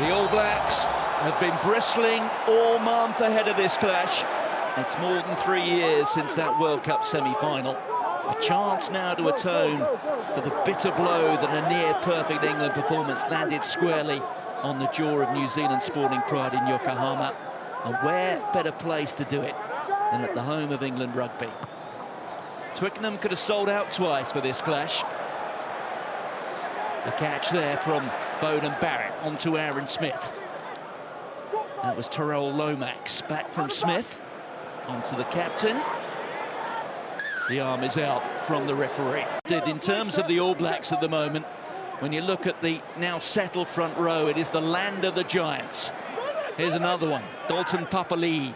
The All Blacks have been bristling all month ahead of this clash. It's more than 3 years since that World Cup semi-final. A chance now to atone for the bitter blow that a near-perfect England performance landed squarely on the jaw of New Zealand sporting pride in Yokohama. And where better place to do it than at the home of England rugby? Twickenham could have sold out twice for this clash. The catch there from Beauden Barrett onto Aaron Smith. That was Tyrell Lomax back from Smith onto the captain. The arm is out from the referee. In terms of the All Blacks at the moment, when you look at the now settled front row, it is the land of the giants. Here's another one, Dalton Papali'i,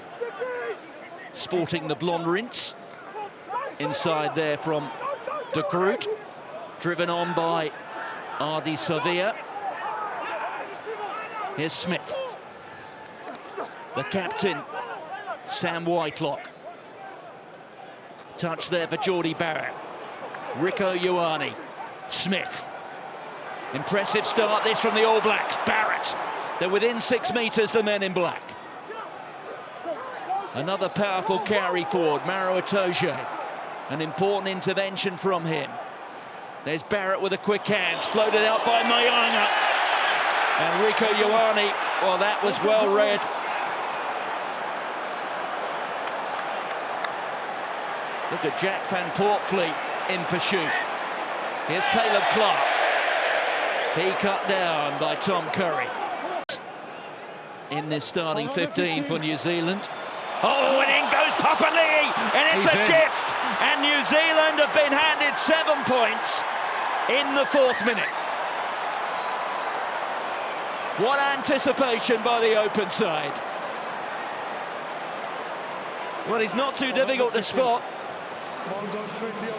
sporting the blonde rinse. Inside there from De Groot, driven on by Ardie Savea. Here's Smith. The captain, Sam Whitelock. Touch there for Jordie Barrett. Reiko Ioane. Smith. Impressive start this from the All Blacks. Barrett. They're within 6 metres, the men in black. Another powerful carry forward, Maro Itoje. An important intervention from him. There's Barrett with a quick hand, floated out by Mayanga. And Reiko Ioane, well, that was well read. Look at Jack Van Portfleet in pursuit. Here's Caleb Clark. He cut down by Tom Curry. In this starting 15 for New Zealand. Oh, and in goes Papali'i, and it's a gift. And New Zealand have been handed 7 points in the 4th minute. What anticipation by the open side. Well, he's not too difficult to spot,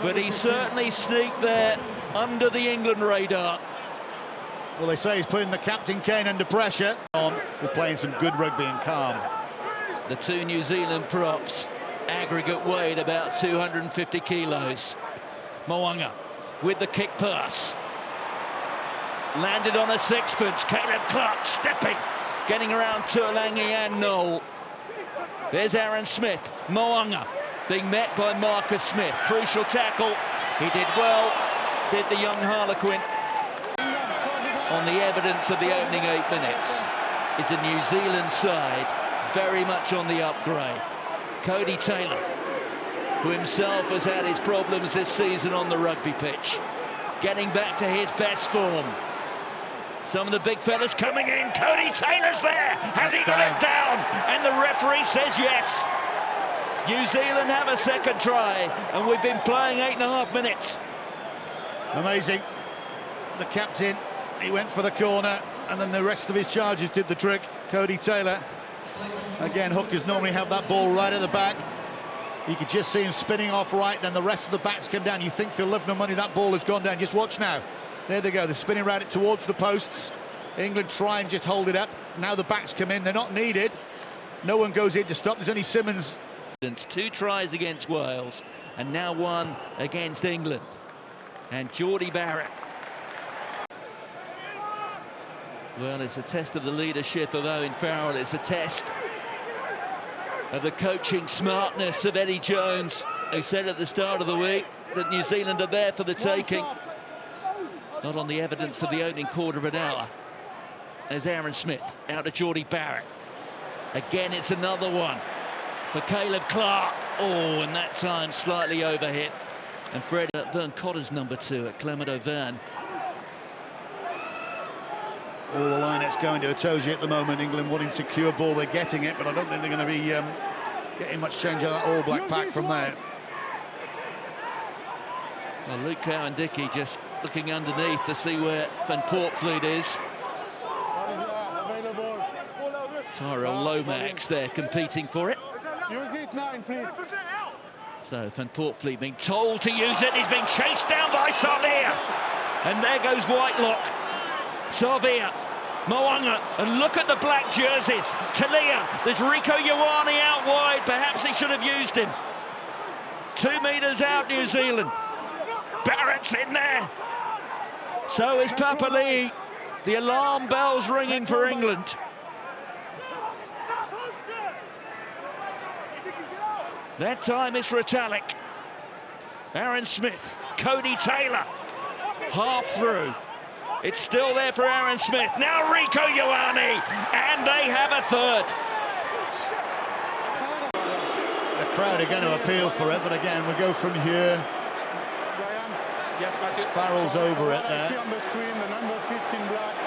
but he certainly sneaked there under the England radar. Well, they say he's putting the captain Kane under pressure. They're playing some good rugby and calm. The 2 New Zealand props, aggregate weight about 250 kilos. Mo'unga with the kick pass. Landed on a sixpence. Caleb Clark stepping, getting around Tuolangi and Noel. There's Aaron Smith. Mo'unga being met by Marcus Smith. Crucial tackle. He did well, did the young Harlequin. On the evidence of the opening 8 minutes is a New Zealand side very much on the upgrade. Codie Taylor, who himself has had his problems this season on the rugby pitch, getting back to his best form. Some of the big fellas coming in. Codie Taylor's there. Has he got it down? And the referee says yes. New Zealand have a second try, and we've been playing 8.5 minutes. Amazing. The captain, he went for the corner, and then the rest of his charges did the trick. Codie Taylor. Again, hookers normally have that ball right at the back. You could just see him spinning off right, then the rest of the backs come down. You think for love nor money that ball has gone down. Just watch now. There they go. They're spinning around it towards the posts. England try and just hold it up. Now the backs come in. They're not needed. No one goes in to stop. There's only Simmons. 2 tries against Wales, and now 1 against England. And Jordie Barrett. Well, it's a test of the leadership of Owen Farrell. It's a test of the coaching smartness of Eddie Jones, who said at the start of the week that New Zealand are there for the taking. Not on the evidence of the opening quarter of an hour. There's Aaron Smith out to Jordie Barrett. Again, it's another one for Caleb Clark. Oh, and that time slightly overhit. And Freddie, Vern Cotter's number 2 at Clement Auvergne. All the line it's going to Itoje at the moment. England wanting secure ball, they're getting it, but I don't think they're going to be getting much change on that All Black pack from there. Well, Luke Cowan-Dickie just looking underneath to see where Van Portfleet is. Tyrell Lomax there competing for it. Use it 9, please. So Van Portfleet being told to use it. He's being chased down by Savea. And there goes Whitelock. Savea, Mo'unga, and look at the black jerseys. Talia, there's Reiko Ioane out wide. Perhaps he should have used him. 2 metres out, New Zealand. Barrett's in there. So is Papali'i. The alarm bells ringing for England. That time is for Italic. Aaron Smith, Codie Taylor, half through. It's still there for Aaron Smith. Now Reiko, Ioane, and they have a third. The crowd are going to appeal for it, but again, we go from here. Yes, Matthew. Farrell's over it there. See on the screen the number 15 black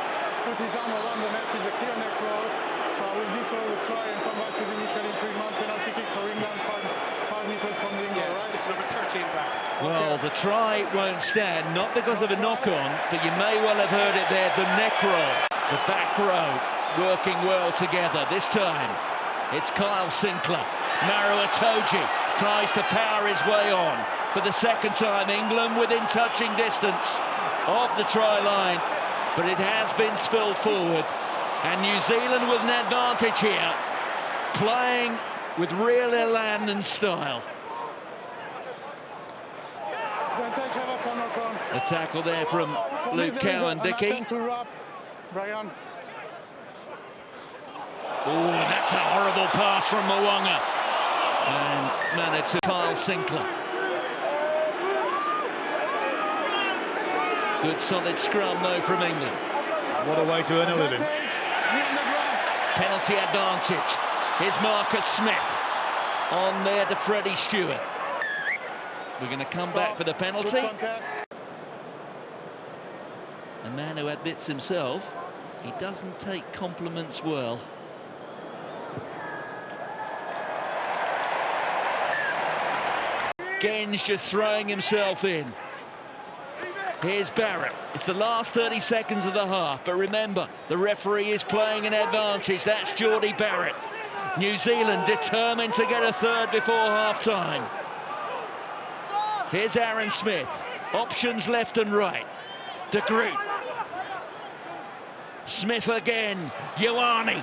put his arm around the neck. Is a clear neck roll. So with this one we'll try and come back to the initial improvement. Penalty kick for England, 5 meters from the England, right? It's number 13 black. Well, the try won't stand, not because of a knock-on, but you may well have heard it there, the neck roll. The back row working well together. This time, it's Kyle Sinclair. Maru Itoje tries to power his way on. For the second time, England within touching distance of the try line, but it has been spilled forward. And New Zealand with an advantage here, playing with real elan and style. A tackle there from Luke Cowan-Dickie. Oh, that's a horrible pass from Mo'unga. And managed to Kyle Sinclair. Good solid scrum though from England. What a way to earn a living. Penalty advantage. Here's Marcus Smith on there to Freddie Stewart. We're going to come back for the penalty. A man who admits himself he doesn't take compliments well. Genge just throwing himself in. Here's Barrett. It's the last 30 seconds of the half, but remember, the referee is playing an advantage. That's Geordie Barrett. New Zealand determined to get a third before half-time. Here's Aaron Smith. Options left and right. De Groot. Smith again. Ioane.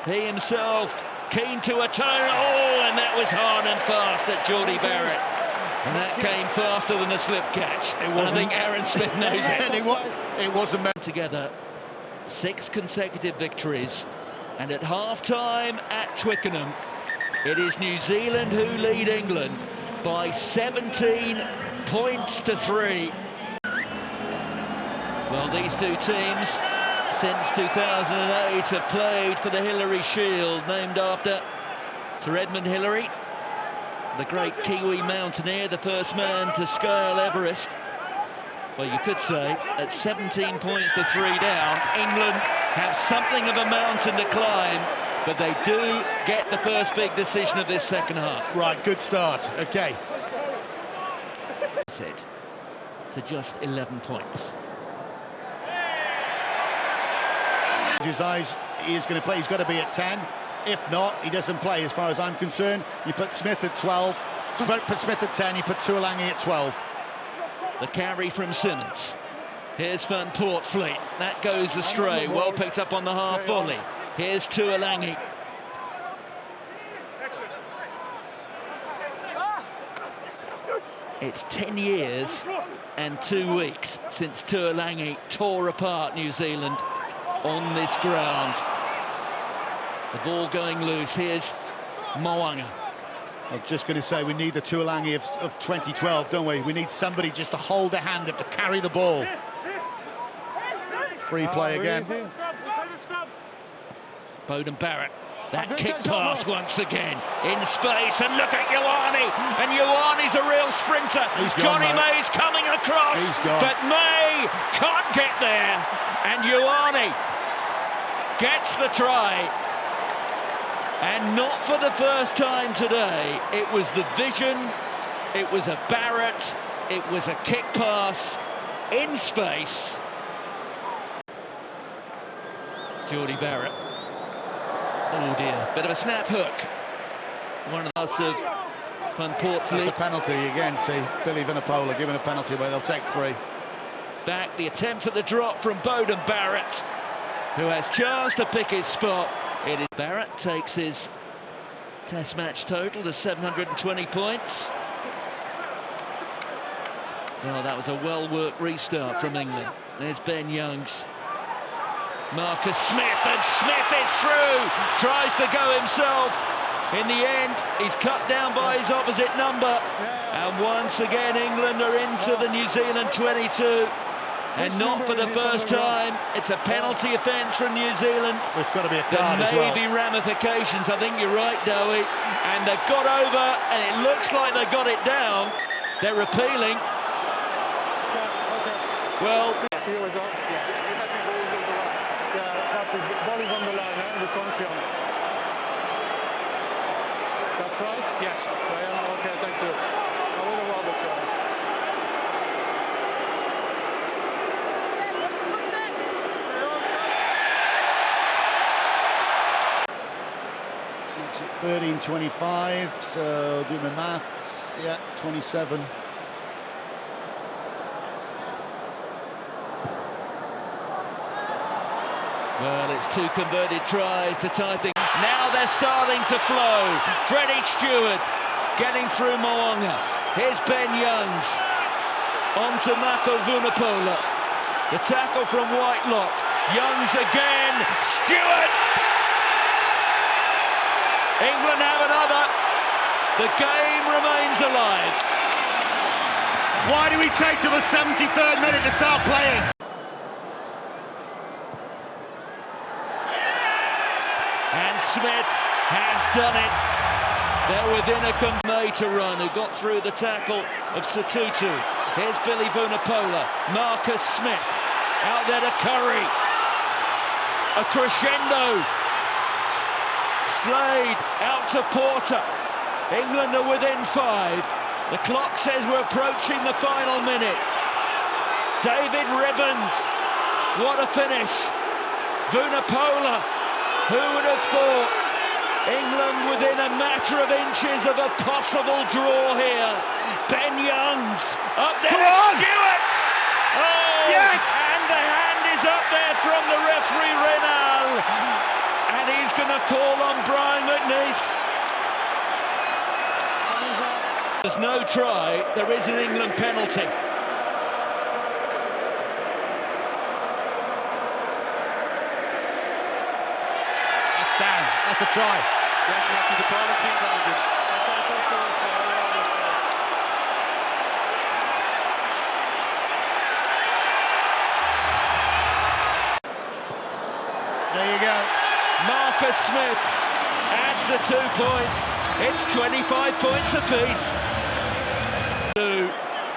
He himself keen to atone. Oh, and that was hard and fast at Geordie Barrett. And that came faster than a slip catch. I think Aaron Smith knows it. It wasn't together 6 consecutive victories, and at half-time at Twickenham, it is New Zealand who lead England by 17 points to 3. Well, these two teams, since 2008, have played for the Hillary Shield, named after Sir Edmund Hillary, the great Kiwi mountaineer, the first man to scale Everest. Well, you could say, at 17 points to 3 down, England have something of a mountain to climb, but they do get the first big decision of this second half. Right, good start. Okay. That's it, to just 11 points. His eyes, he is going to play. He's got to be at 10. If not, he doesn't play, as far as I'm concerned. You put Smith at 12, put Smith at 10, you put Tuolangi at 12. The carry from Simmons. Here's Van Poortvliet. That goes astray. Well picked up on the half volley. Here's Tuolangi. It's 10 years and 2 weeks since Tuolangi tore apart New Zealand on this ground. The ball going loose. Here's Mo'unga. I'm just going to say we need the Tuolangi of 2012, don't we? We need somebody just to hold a hand up, to carry the ball. Free play again. Beauden Barrett. That kick pass once again in space, and look at Ioane, and Ioane's a real sprinter. Johnny May's coming across, but May can't get there, and Ioane gets the try. And not for the first time today. It was the vision, it was a Barrett, it was a kick pass in space. Geordie Barrett. Oh dear, bit of a snap hook. One of us of Van Poortvliet. That's a penalty again. See, Billy Vunipola giving a penalty away. They'll take 3. Back, the attempt at the drop from Beauden Barrett, who has chance to pick his spot. It is Barrett takes his Test match total to 720 points. Well, that was a well-worked restart from England. There's Ben Youngs. Marcus Smith, and Smith is through! Tries to go himself. In the end, he's cut down by his opposite number. And once again, England are into the New Zealand 22. And not for the first time. It's a penalty offence from New Zealand. It's got to be a card as well. There may be ramifications. I think you're right, Dowie. And they've got over, and it looks like they got it down. They're appealing. Well, Here we go. Yes. Yeah, but the ball is on the line, the confirm. That's right? Yes. Ryan, okay, thank you. I will allow the try. Makes it 13-25, so do my maths, yeah, 27. Well, it's two converted tries to tie things. Now they're starting to flow. Freddie Steward getting through Mo'unga. Here's Ben Youngs. On to Mako Vunipola. The tackle from Whitelock. Youngs again. Stewart! England have another. The game remains alive. Why do we take till the 73rd minute to start playing? And Smith has done it. They're within a May to run, who got through the tackle of Satutu. Here's Billy Vunipola. Marcus Smith out there to Curry. A crescendo. Slade out to Porter. England are within 5. The clock says we're approaching the final minute. David Ribbons. What a finish. Vunipola. Who would have thought? England within a matter of inches of a possible draw here. Ben Youngs up there to Stewart. Oh, yes! And the hand is up there from the referee Renal. And he's going to call on Brian McNeice. There's no try. There is an England penalty. Down. That's a try. Yes, Matthew, the ball has been grounded. There you go. Marcus Smith adds the 2 points. It's 25 points apiece.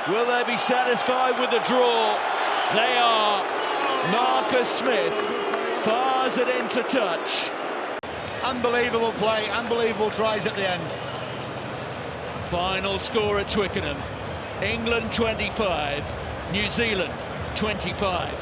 Will they be satisfied with the draw? They are. Marcus Smith fires it into touch. Unbelievable play, unbelievable tries at the end. Final score at Twickenham. England 25, New Zealand 25.